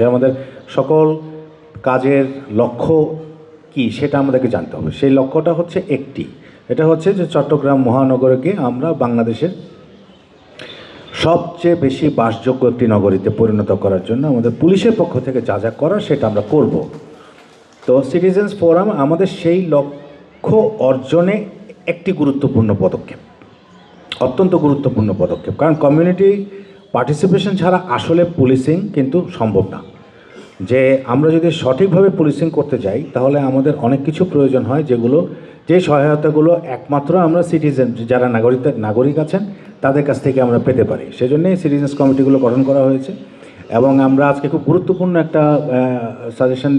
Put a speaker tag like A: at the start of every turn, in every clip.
A: যে আমাদের সকল কাজের লক্ষ্য কি সেটা আমাদেরকে জানতে হবে। সেই লক্ষ্যটা হচ্ছে একটি, এটা হচ্ছে যে চট্টগ্রাম মহানগরকে আমরা বাংলাদেশের সবচেয়ে বেশি বাসযোগ্য একটি নগরীতে পরিণত করার জন্য আমাদের পুলিশের পক্ষ থেকে যা যা করার সেটা আমরা করব। তো সিটিজেন্স ফোরাম আমাদের সেই লক্ষ্য অর্জনে একটি গুরুত্বপূর্ণ পদক্ষেপ, অত্যন্ত গুরুত্বপূর্ণ পদক্ষেপ। কারণ কমিউনিটি পার্টিসিপেশন ছাড়া আসলে পুলিশিং কিন্তু সম্ভব না। যে আমরা যদি সঠিকভাবে পুলিশিং করতে যাই তাহলে আমাদের অনেক কিছু প্রয়োজন হয়, যে সহায়তাগুলো একমাত্র আমরা সিটিজেন যারা নাগরিক আছেন তাদের কাছ থেকে আমরা পেতে পারি। সেজন্যই সিটিজেন্স কমিটিগুলো গঠন করা হয়েছে এবং আমরা আজকে খুব গুরুত্বপূর্ণ একটা সাজেশন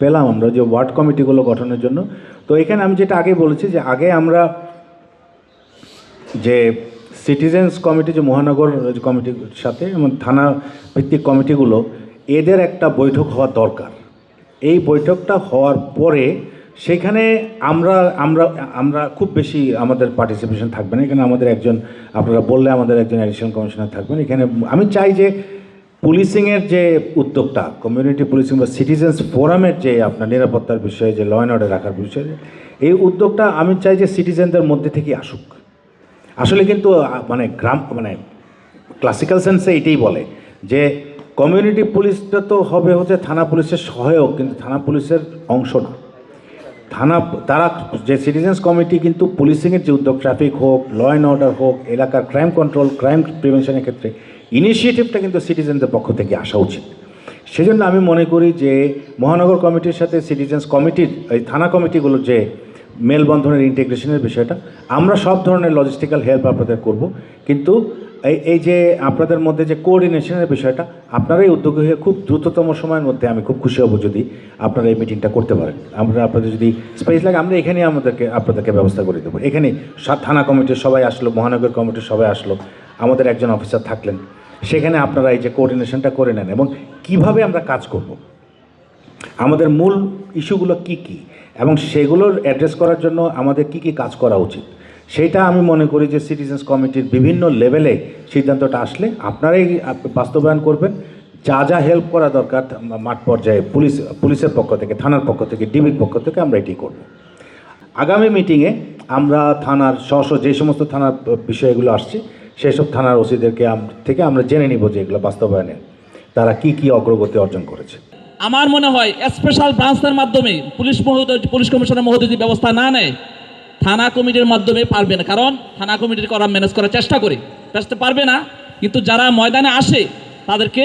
A: পেলাম আমরা যে ওয়ার্ড কমিটিগুলো গঠনের জন্য। তো এখানে আমি যেটা আগে বলেছি যে আগে আমরা যে সিটিজেন্স কমিটি যে মহানগর কমিটির সাথে এবং থানা ভিত্তিক কমিটিগুলো এদের একটা বৈঠক হওয়া দরকার। এই বৈঠকটা হওয়ার পরে সেখানে আমরা খুব বেশি আমাদের পার্টিসিপেশন থাকবে না। এখানে আমাদের একজন, আপনারা বললে আমাদের একজন অ্যাডিশনাল কমিশনার থাকবেন। এখানে আমি চাই যে পুলিশিংয়ের যে উদ্যোগটা, কমিউনিটি পুলিশিং বা সিটিজেন্স ফোরামের যে আপনার নিরাপত্তার বিষয়ে যে ল অ্যান্ড অর্ডার রাখার বিষয়ে এই উদ্যোগটা আমি চাই যে সিটিজেনদের মধ্যে থেকে আসুক। আসলে কিন্তু ক্লাসিক্যাল সেন্সে এটাই বলে যে কমিউনিটি পুলিশটা তো হবে হচ্ছে থানা পুলিশের সহায়ক, কিন্তু থানা পুলিশের অংশ না। তারা যে সিটিজেন্স কমিটি কিন্তু পুলিশিংয়ের যে উদ্যোগ, ট্রাফিক হোক, ল অ্যান্ড অর্ডার হোক, এলাকার ক্রাইম কন্ট্রোল, ক্রাইম প্রিভেনশনের ক্ষেত্রে ইনিশিয়েটিভটা কিন্তু সিটিজেনদের পক্ষ থেকে আসা উচিত। সেজন্য আমি মনে করি যে মহানগর কমিটির সাথে সিটিজেন্স কমিটির এই থানা কমিটিগুলোর যে মেলবন্ধনের ইন্টিগ্রেশনের বিষয়টা, আমরা সব ধরনের লজিস্টিক্যাল হেল্প আপনাদের করব, কিন্তু এই যে আপনাদের মধ্যে যে কোঅর্ডিনেশনের বিষয়টা আপনারাই উদ্যোগী হয়ে খুব দ্রুততম সময়ের মধ্যে আমি খুব খুশি হব যদি আপনারা এই মিটিংটা করতে পারেন। আপনাদের যদি স্পেস লাগে আমরা এখানেই আপনাদেরকে ব্যবস্থা করে দেবো। এখানে থানা কমিটির সবাই আসলো, মহানগর কমিটির সবাই আসলো, আমাদের একজন অফিসার থাকলেন, সেখানে আপনারা এই যে কোঅর্ডিনেশনটা করে নেন এবং কিভাবে আমরা কাজ করব, আমাদের মূল ইস্যুগুলো কি কি এবং সেগুলোর অ্যাড্রেস করার জন্য আমাদের কি কি কাজ করা উচিত, সেইটা আমি মনে করি যে সিটিজেন্স কমিটির বিভিন্ন লেভেলে সিদ্ধান্তটা আসলে আপনারাই বাস্তবায়ন করবেন। যা যা হেল্প করা দরকার মাঠ পর্যায়ে পুলিশের পক্ষ থেকে, থানার পক্ষ থেকে, ডিবির পক্ষ থেকে আমরা এটি করব। আগামী মিটিংয়ে আমরা থানার যে সমস্ত থানার বিষয়গুলো আসছে সেই সব থানার ওসিদেরকে থেকে আমরা জেনে নিব যে এগুলো বাস্তবায়নে তারা কি কি অগ্রগতি অর্জন করেছে।
B: আমার মনে হয় স্পেশাল ব্রাঞ্চের মাধ্যমে পুলিশ কমিশনার মহোদয় যদি ব্যবস্থা না নেয়, থানা কমিটির মাধ্যমে পারবে না। কারণ থানা কমিটির ম্যানেজ করার চেষ্টা পারবে না, কিন্তু যারা ময়দানে আসে তাদেরকে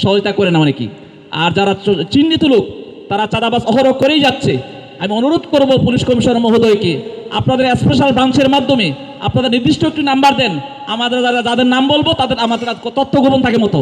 B: সহায়তা করে না অনেকেই। আর যারা চিহ্নিত লোক তারা চাঁদাবাজ অহরহ করেই যাচ্ছে। আমি অনুরোধ করব পুলিশ কমিশনার মহোদয়কে, আপনাদের স্পেশাল ব্রাঞ্চের মাধ্যমে আপনাদের নির্দিষ্ট একটি নাম্বার দেন, আমাদের যাদের নাম বলবো তাদের আমাদের তথ্য গোপন থাকে মতো